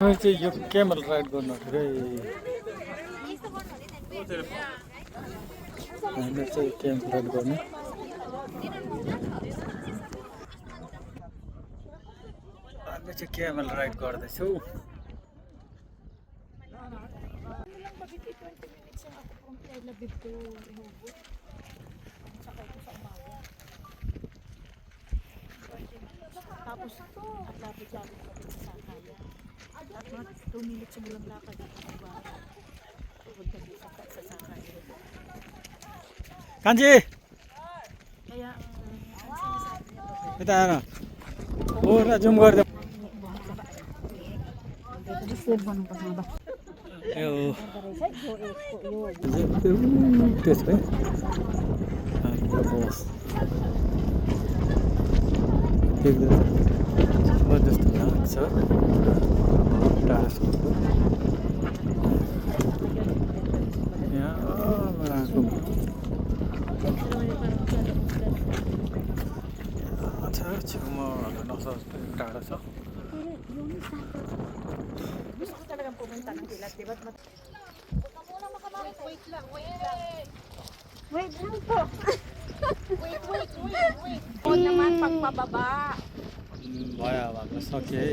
हामी चाहिँ यो क्यामेल राइड गर्नु रे हामी चाहिँ क्यामेल राइड गर्ने हामी चाहिँ क्यामेल राइड गर्दैछौँ Tapos, at lapit-lapit pa din sa kaya. At mga 2 minutes mo lang lakad dito sa bahay. Punta dito sa sakaya. कान्छी Kaya, ang sinasabi niya ba? यता आएर हो र जुम गर्दा Save mo nung pasama ba? ए हो Yo, त्यसै बस देख्दै जस्तो लाग्छ टाढासम्म यहाँ आएको छेउमा नसक्छ टाढा छ Gusto ko talagang pumunta ng Pilat, diba? Wait lang po. Wait. Huwag naman pagpababa. भयो अब सके